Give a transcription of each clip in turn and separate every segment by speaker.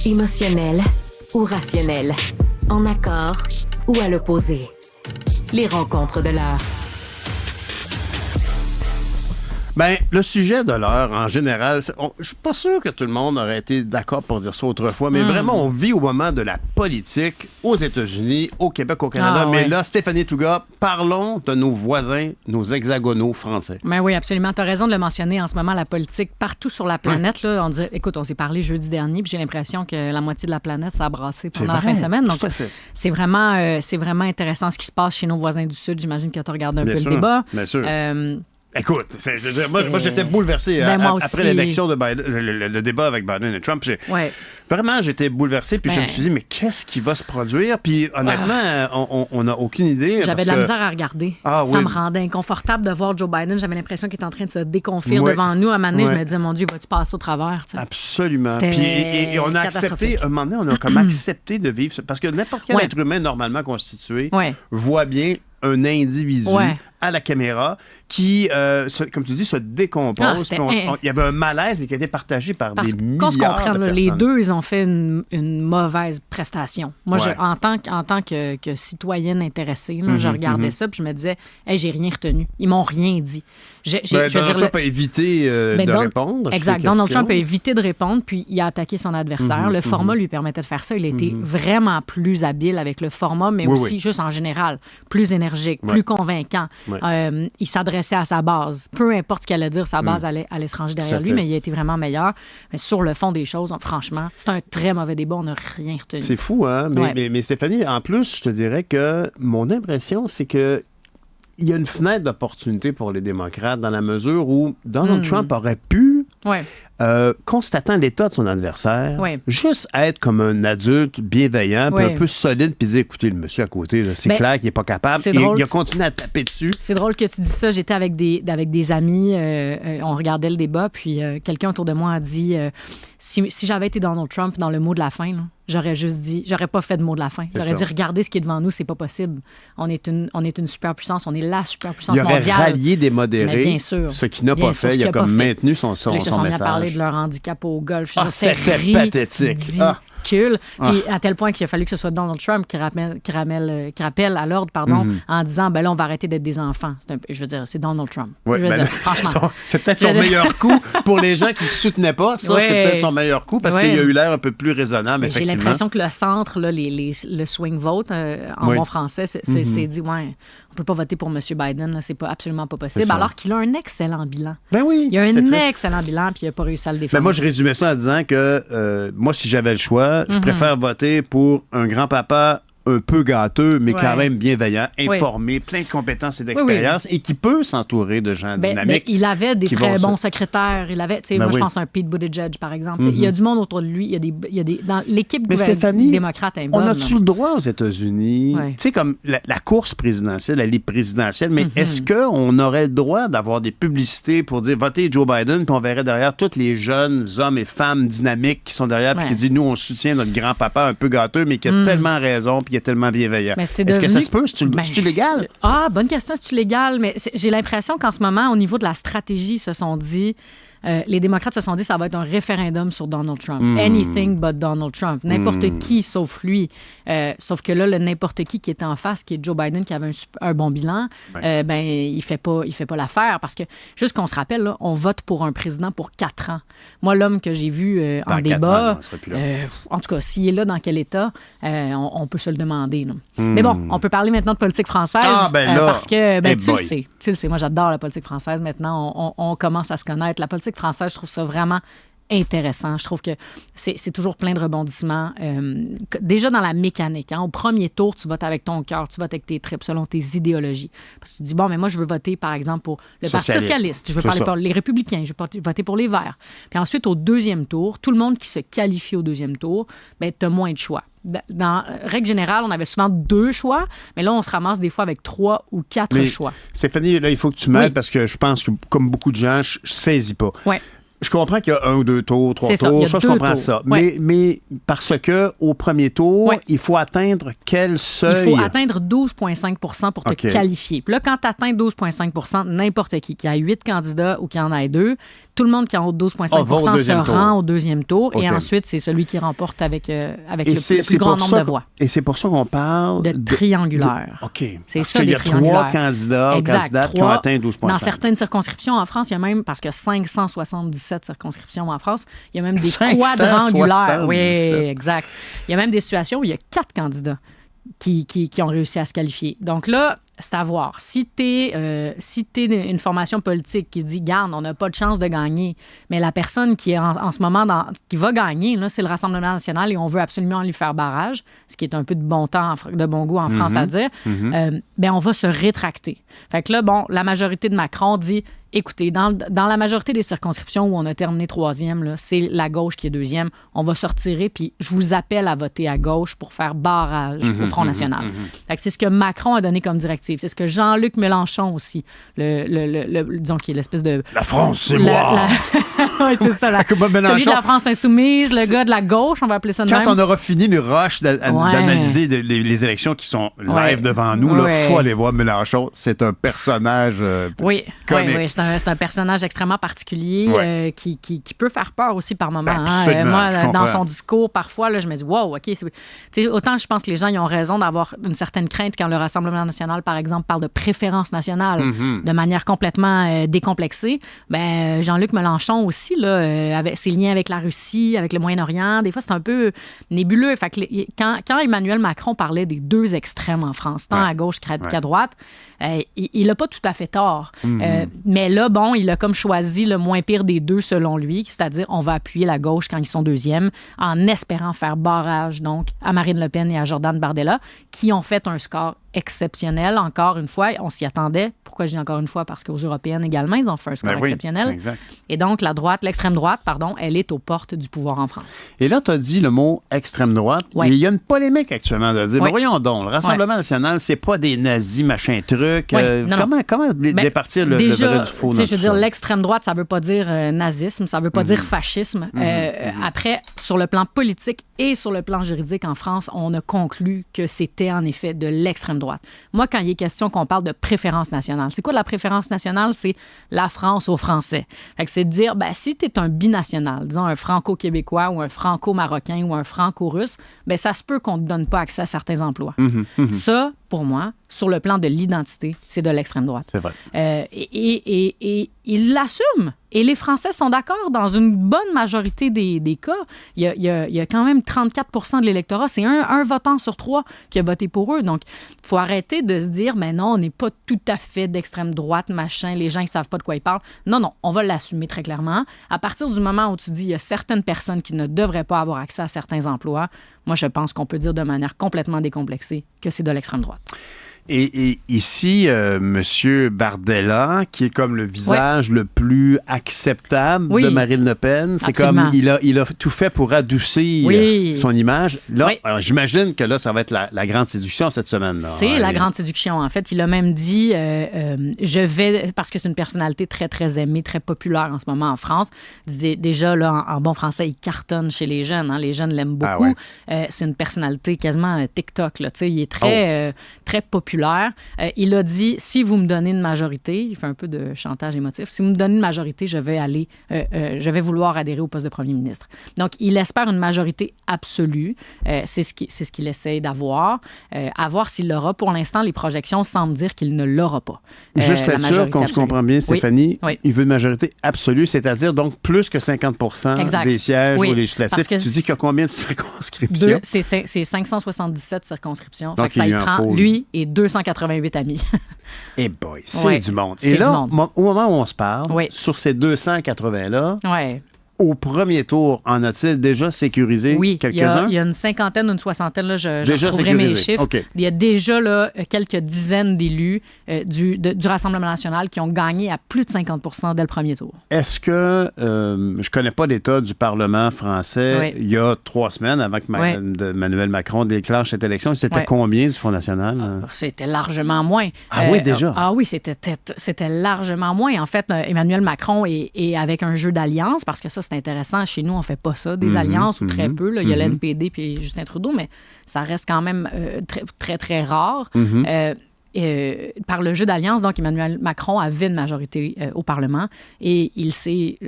Speaker 1: Émotionnel ou rationnel? En accord ou à l'opposé? Les rencontres de l'heure.
Speaker 2: Bien, le sujet de l'heure, en général, je suis pas sûr que tout le monde aurait été d'accord pour dire ça autrefois, mais vraiment, on vit au moment de la politique aux États-Unis, au Québec, au Canada. Mais là, Stéphanie Touga, parlons de nos voisins, nos hexagonaux français.
Speaker 3: Ben oui, absolument. Tu as raison de le mentionner. En ce moment, la politique, partout sur la planète, là, on dit, écoute, on s'est parlé jeudi dernier, puis j'ai l'impression que la moitié de la planète s'est brassée pendant la fin de semaine. Donc, c'est vraiment intéressant ce qui se passe chez nos voisins du Sud. J'imagine que tu regardes un peu le débat.
Speaker 2: Bien sûr. Écoute, moi j'étais bouleversé après l'élection de Biden, le débat avec Biden et Trump. Vraiment, j'étais bouleversé, puis je me suis dit, mais qu'est-ce qui va se produire? Puis honnêtement, on n'a aucune idée.
Speaker 3: J'avais de la misère à regarder. Ça me rendait inconfortable de voir Joe Biden. J'avais l'impression qu'il était en train de se déconfire devant nous. À un moment donné, je me disais, mon Dieu, vas-tu passer au travers? T'sais?
Speaker 2: Absolument. Puis, et on a accepté, à un moment donné, on a comme accepté de vivre ça. Parce que n'importe quel être humain normalement constitué voit bien un individu à la caméra qui, comme tu dis, se décompose. Il y avait un malaise, mais qui a été partagé par des milliards de personnes.
Speaker 3: Les deux, ils ont fait une mauvaise prestation. Moi, en tant que citoyenne intéressée, là, je regardais ça puis je me disais, hey, j'ai rien retenu. Ils m'ont rien dit.
Speaker 2: Donald Trump a évité de répondre.
Speaker 3: Exact. Donald Trump a évité de répondre, puis il a attaqué son adversaire. Le format lui permettait de faire ça. Il a été vraiment plus habile avec le format, mais aussi, juste en général, plus énergique, plus convaincant. Il s'adressait à sa base. Peu importe ce qu'elle allait dire, sa base allait se ranger derrière lui, mais il a été vraiment meilleur. Mais sur le fond des choses, franchement, c'est un très mauvais débat. On n'a rien retenu.
Speaker 2: C'est fou, hein? Mais Stéphanie, en plus, je te dirais que mon impression, c'est que il y a une fenêtre d'opportunité pour les démocrates dans la mesure où Donald Trump aurait pu, constatant l'état de son adversaire, juste être comme un adulte bienveillant, puis un peu solide, puis dire, écoutez, le monsieur à côté, là, c'est clair qu'il n'est pas capable. Et il a continué à taper dessus.
Speaker 3: C'est drôle que tu dis ça. J'étais avec des amis, on regardait le débat, puis quelqu'un autour de moi a dit, si j'avais été Donald Trump dans le mot de la fin, là, j'aurais juste dit, j'aurais pas fait de mot de la fin. J'aurais dit, regardez ce qui est devant nous, c'est pas possible. On est une superpuissance, on est la superpuissance mondiale.
Speaker 2: Il aurait rallié des modérés,
Speaker 3: bien sûr,
Speaker 2: ce qu'il n'a pas fait. Il a comme maintenu son
Speaker 3: message. Ils se sont parlé de leur handicap au golf. C'était pathétique. Puis à tel point qu'il a fallu que ce soit Donald Trump qui rappelle à l'ordre, en disant, ben là, on va arrêter d'être des enfants. Je veux dire, c'est Donald Trump.
Speaker 2: C'est peut-être son meilleur coup pour les gens qui ne soutenaient pas. Ça, c'est peut-être son meilleur coup parce qu'il a eu l'air un peu plus raisonnable, effectivement. J'ai l'impression
Speaker 3: que le centre, là, le swing vote, en bon français, c'est dit, on peut pas voter pour M. Biden, là, c'est absolument pas possible, alors qu'il a un excellent bilan.
Speaker 2: Ben oui.
Speaker 3: Il a un excellent bilan, puis il n'a pas réussi à le défendre.
Speaker 2: Ben moi, je résumais ça en disant que moi, si j'avais le choix, je préfère voter pour un grand-papa un peu gâteux, mais quand même bienveillant, informé, plein de compétences et d'expérience, et qui peut s'entourer de gens dynamiques.
Speaker 3: Il avait des très bons secrétaires. Moi, je pense à un Pete Buttigieg, par exemple. Il y a du monde autour de lui. Il y a dans l'équipe démocrate est bonne.
Speaker 2: On a-tu le droit aux États-Unis, tu sais, comme la course présidentielle, la ligue présidentielle, mais est-ce qu'on aurait le droit d'avoir des publicités pour dire votez Joe Biden, puis on verrait derrière tous les jeunes hommes et femmes dynamiques qui sont derrière, puis qui disent nous, on soutient notre grand-papa un peu gâteux, mais qui a tellement raison, puis tellement bienveillant. Est-ce que ça se peut? C'est-tu légal?
Speaker 3: Bonne question. C'est-tu légal? Mais j'ai l'impression qu'en ce moment, au niveau de la stratégie, ils se sont dit... les démocrates se sont dit que ça va être un référendum sur Donald Trump. Anything but Donald Trump. N'importe qui sauf lui. Sauf que là, le n'importe qui est en face, qui est Joe Biden, qui avait un bon bilan, il fait pas l'affaire. Parce que, juste qu'on se rappelle, là, on vote pour un président pour 4 ans. Moi, l'homme que j'ai vu en débat, en tout cas, s'il est là, dans quel état, on peut se le demander. Mais bon, on peut parler maintenant de politique française. Parce que, tu le sais, moi, j'adore la politique française. Maintenant, on commence à se connaître. La politique française, je trouve ça vraiment intéressant. Je trouve que c'est toujours plein de rebondissements. Déjà dans la mécanique, au premier tour, tu votes avec ton cœur, tu votes avec tes tripes, selon tes idéologies. Parce que tu dis, bon, mais moi, je veux voter, par exemple, pour le Parti socialiste. Je veux parler pour les Républicains. Je veux voter pour les Verts. Puis ensuite, au deuxième tour, tout le monde qui se qualifie au deuxième tour, ben, tu as moins de choix. Dans règle générale, on avait souvent 2 choix, mais là, on se ramasse des fois avec 3 ou 4 choix.
Speaker 2: Stéphanie, là, il faut que tu m'aides parce que je pense que, comme beaucoup de gens, je ne saisis pas. Je comprends qu'il y a 1 ou 2 tours, 3
Speaker 3: C'est ça,
Speaker 2: tours,
Speaker 3: il y a
Speaker 2: je
Speaker 3: 2
Speaker 2: comprends
Speaker 3: tours.
Speaker 2: ça.
Speaker 3: Ouais.
Speaker 2: Mais parce que au premier tour, il faut atteindre quel seuil?
Speaker 3: Il faut atteindre 12,5 pour te qualifier. Puis là, quand tu atteins 12,5 n'importe qui ait 8 candidats ou qu'il y en ait 2, tout le monde qui a 12,5 se rend au deuxième tour. Et ensuite, c'est celui qui remporte avec le plus grand nombre de voix.
Speaker 2: Et c'est pour ça qu'on parle
Speaker 3: de triangulaire.
Speaker 2: OK.
Speaker 3: C'est
Speaker 2: parce
Speaker 3: ça,
Speaker 2: qu'il y
Speaker 3: des
Speaker 2: a
Speaker 3: triangulaires.
Speaker 2: 3 candidats ou candidates qui ont atteint 12,5.
Speaker 3: Dans certaines circonscriptions en France, il y a même, parce que 577 circonscriptions en France, il y a même des quadrangulaires. Oui, exact. Il y a même des situations où il y a 4 candidats qui ont réussi à se qualifier. Donc là, c'est à voir. Si t'es une formation politique qui dit, garde, on n'a pas de chance de gagner, mais la personne qui est en ce moment qui va gagner, là, c'est le Rassemblement national et on veut absolument lui faire barrage, ce qui est un peu de bon goût en France à dire, ben on va se rétracter. Fait que là, bon, la majorité de Macron dit, écoutez, dans la majorité des circonscriptions où on a terminé 3e, là, c'est la gauche qui est 2e. On va se retirer, puis je vous appelle à voter à gauche pour faire barrage au Front national. Fait que c'est ce que Macron a donné comme directive. C'est ce que Jean-Luc Mélenchon aussi, disons qui est l'espèce de...
Speaker 2: La France, c'est moi!
Speaker 3: Oui, c'est ça. Celui de la France insoumise, le gars de la gauche, on va appeler ça de même.
Speaker 2: Quand on aura fini le rush d'analyser les élections qui sont live devant nous, il faut aller voir Mélenchon. C'est un personnage comique.
Speaker 3: Oui, c'est un personnage extrêmement particulier qui peut faire peur aussi par moments.
Speaker 2: Moi,
Speaker 3: dans son discours, parfois, là, je me dis, wow, OK. Autant je pense que les gens ils ont raison d'avoir une certaine crainte quand le Rassemblement national, par exemple, parle de préférence nationale de manière complètement décomplexée. Ben, Jean-Luc Mélenchon aussi, là, avec ses liens avec la Russie, avec le Moyen-Orient, des fois, c'est un peu nébuleux. Fait que quand Emmanuel Macron parlait des 2 extrêmes en France, tant à gauche qu'à droite, il n'a pas tout à fait tort. Mais là, bon, il a comme choisi le moins pire des 2 selon lui, c'est-à-dire on va appuyer la gauche quand ils sont 2e, en espérant faire barrage donc à Marine Le Pen et à Jordan Bardella, qui ont fait un score exceptionnel. Encore une fois, on s'y attendait. Pourquoi je dis encore une fois? parce qu'aux européennes également, ils ont fait un score exceptionnel.
Speaker 2: Exact.
Speaker 3: Et donc, l'extrême droite, elle est aux portes du pouvoir en France.
Speaker 2: Et là, tu as dit le mot extrême droite. Et il y a une polémique actuellement de dire, voyons donc, le Rassemblement national, c'est pas des nazis, machin truc. Comment départir le vrai du faux?
Speaker 3: Je veux dire, l'extrême droite, ça veut pas dire nazisme, ça veut pas dire fascisme. Après, sur le plan politique et sur le plan juridique en France, on a conclu que c'était en effet de l'extrême droite. Moi, quand il est question qu'on parle de préférence nationale, c'est quoi la préférence nationale? C'est la France aux Français. Fait que c'est de dire, si tu es un binational, disons un franco-québécois ou un franco-marocain ou un franco-russe, ça se peut qu'on ne te donne pas accès à certains emplois. Ça, pour moi, sur le plan de l'identité, c'est de l'extrême droite.
Speaker 2: C'est vrai.
Speaker 3: Et il l'assume. Et les Français sont d'accord dans une bonne majorité des cas. Il y a quand même 34 de l'électorat. C'est un votant sur 3 qui a voté pour eux. Donc, il faut arrêter de se dire, mais non, on n'est pas tout à fait d'extrême droite, machin. Les gens, ils ne savent pas de quoi ils parlent. Non, on va l'assumer très clairement. À partir du moment où tu dis, il y a certaines personnes qui ne devraient pas avoir accès à certains emplois, moi, je pense qu'on peut dire de manière complètement décomplexée que c'est de l'extrême droite.
Speaker 2: Et ici, M. Bardella, qui est comme le visage le plus acceptable de Marine Le Pen, c'est comme il a tout fait pour adoucir son image. Là, alors, j'imagine que là, ça va être la grande séduction cette semaine.
Speaker 3: C'est la grande séduction. En fait, il a même dit, je vais, parce que c'est une personnalité très, très aimée, très populaire en ce moment en France. Déjà, là, en bon français, il cartonne chez les jeunes. Les jeunes l'aiment beaucoup. C'est une personnalité quasiment TikTok. Là, il est très, très populaire. Il a dit, si vous me donnez une majorité, il fait un peu de chantage émotif, si vous me donnez une majorité, je vais vouloir adhérer au poste de premier ministre. Donc, il espère une majorité absolue. C'est ce qu'il essaie d'avoir. À voir s'il l'aura. Pour l'instant, les projections semblent dire qu'il ne l'aura pas.
Speaker 2: Juste être sûr qu'on se comprend bien, Stéphanie, il veut une majorité absolue, c'est-à-dire donc plus que 50 des sièges aux législatifs. Tu dis qu'il y a combien de circonscriptions?
Speaker 3: C'est 577 circonscriptions. Donc, ça y prend, lui, et 288 amis.
Speaker 2: Eh boy, c'est du monde. Et là, au moment où on se parle, sur ces 280-là, au premier tour, en a-t-il déjà sécurisé quelques-uns?
Speaker 3: Il y a une cinquantaine, une soixantaine, là, je retrouverai
Speaker 2: sécurisé.
Speaker 3: mes chiffres.
Speaker 2: Okay.
Speaker 3: Il y a déjà là, quelques dizaines d'élus du Rassemblement national qui ont gagné à plus de 50 % dès le premier tour.
Speaker 2: Est-ce que, je connais pas l'état du Parlement français, il y a 3 semaines avant que Emmanuel Macron déclenche cette élection, c'était combien du Front national?
Speaker 3: C'était largement moins.
Speaker 2: Oui, déjà?
Speaker 3: Oui, c'était largement moins. En fait, Emmanuel Macron est avec un jeu d'alliance, parce que ça, c'est intéressant. Chez nous, on fait pas ça, des alliances, ou très peu. Là. Il y a l'NPD puis Justin Trudeau, mais ça reste quand même très, très, très rare. Par le jeu d'alliance, donc Emmanuel Macron avait une majorité au Parlement et il s'est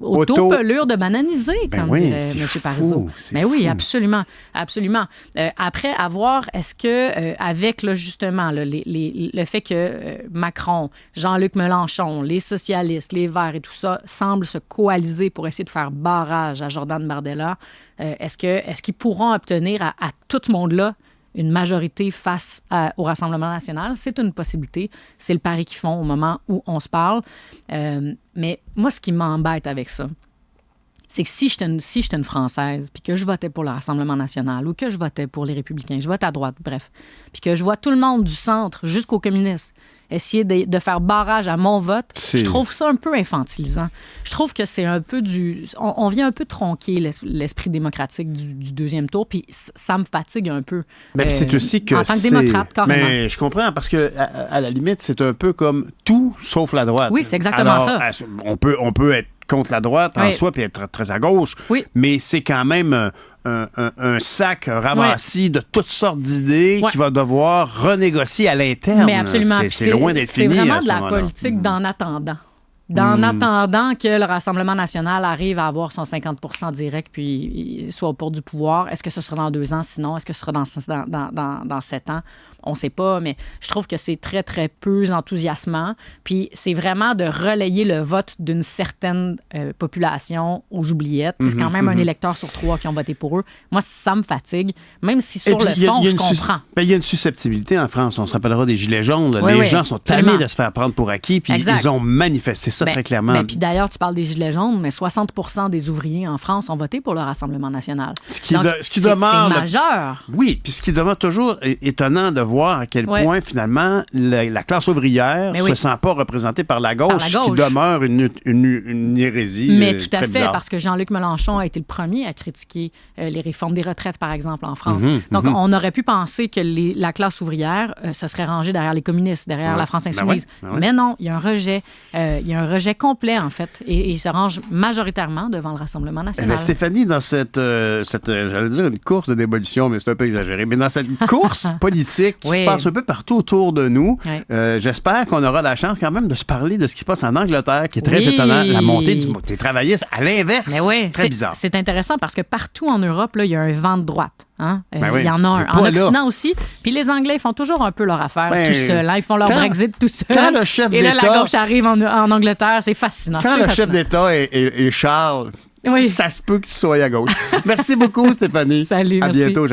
Speaker 3: auto-pelure de bananiser, comme dirait M. Parizeau. Mais oui, absolument. Absolument. Après, à voir, est-ce que, avec là, justement le fait que Macron, Jean-Luc Mélenchon, les socialistes, les Verts et tout ça semblent se coaliser pour essayer de faire barrage à Jordan Bardella, est-ce qu'ils pourront obtenir à tout ce monde-là une majorité face au Rassemblement national? C'est une possibilité. C'est le pari qu'ils font au moment où on se parle. Mais moi, ce qui m'embête avec ça, c'est que si j'étais une Française, puis que je votais pour le Rassemblement national ou que je votais pour les Républicains, je vote à droite, bref, puis que je vois tout le monde du centre jusqu'aux communistes essayer de faire barrage à mon vote, je trouve ça un peu infantilisant. Je trouve que c'est un peu on vient un peu tronquer l'esprit démocratique du deuxième tour, puis ça me fatigue un peu.
Speaker 2: Mais c'est aussi que
Speaker 3: en tant que démocrate, carrément.
Speaker 2: Mais je comprends, parce que à la limite, c'est un peu comme tout sauf la droite.
Speaker 3: Oui, c'est exactement ça.
Speaker 2: On peut être contre la droite en soi puis être très à gauche, mais c'est quand même un sac ramassis de toutes sortes d'idées qui va devoir renégocier à l'interne.
Speaker 3: Mais absolument.
Speaker 2: C'est loin d'être fini.
Speaker 3: C'est vraiment de la politique d'en attendant. En attendant que le Rassemblement national arrive à avoir son 50 % direct puis soit au port du pouvoir. Est-ce que ce sera dans 2 ans? Sinon, est-ce que ce sera dans 7 ans? On ne sait pas, mais je trouve que c'est très, très peu enthousiasmant. Puis c'est vraiment de relayer le vote d'une certaine population aux oubliettes. C'est quand même un électeur sur 3 qui ont voté pour eux. Moi, ça me fatigue, même si sur le fond, je comprends.
Speaker 2: Il y a une susceptibilité en France. On se rappellera des Gilets jaunes. Les gens sont tannés de se faire prendre pour acquis, puis ils ont manifesté ça très clairement.
Speaker 3: Puis d'ailleurs, tu parles des Gilets jaunes, mais 60 % des ouvriers en France ont voté pour le Rassemblement national.
Speaker 2: Ce qui demeure...
Speaker 3: C'est majeur.
Speaker 2: Oui, puis ce qui demeure toujours étonnant de voir à quel point, finalement, la classe ouvrière ne se sent pas représentée par la gauche, qui demeure une hérésie.
Speaker 3: Mais tout à fait,
Speaker 2: bizarre.
Speaker 3: parce que Jean-Luc Mélenchon a été le premier à critiquer les réformes des retraites, par exemple, en France. Donc, on aurait pu penser que la classe ouvrière se serait rangée derrière les communistes, derrière la France insoumise. Mais non, il y a un rejet. Il y a un rejet complet, en fait, et il se range majoritairement devant le Rassemblement national.
Speaker 2: Stéphanie, dans cette j'allais dire une course de démolition, mais c'est un peu exagéré, mais dans cette course politique qui se passe un peu partout autour de nous, j'espère qu'on aura la chance quand même de se parler de ce qui se passe en Angleterre, qui est très étonnant, la montée des travaillistes à l'inverse. Très bizarre.
Speaker 3: C'est intéressant parce que partout en Europe, là, il y a un vent de droite. Hein? Il y en a un.
Speaker 2: En
Speaker 3: Occident aussi. Puis les Anglais font toujours un peu leur affaire tout seuls. Hein? Ils font leur Brexit tout seuls.
Speaker 2: Quand le chef
Speaker 3: Et là,
Speaker 2: d'État...
Speaker 3: la gauche arrive en Angleterre. C'est fascinant.
Speaker 2: Quand le chef d'État est Charles, ça se peut qu'il soit à gauche. Merci beaucoup, Stéphanie.
Speaker 3: Salut,
Speaker 2: à
Speaker 3: merci.
Speaker 2: bientôt.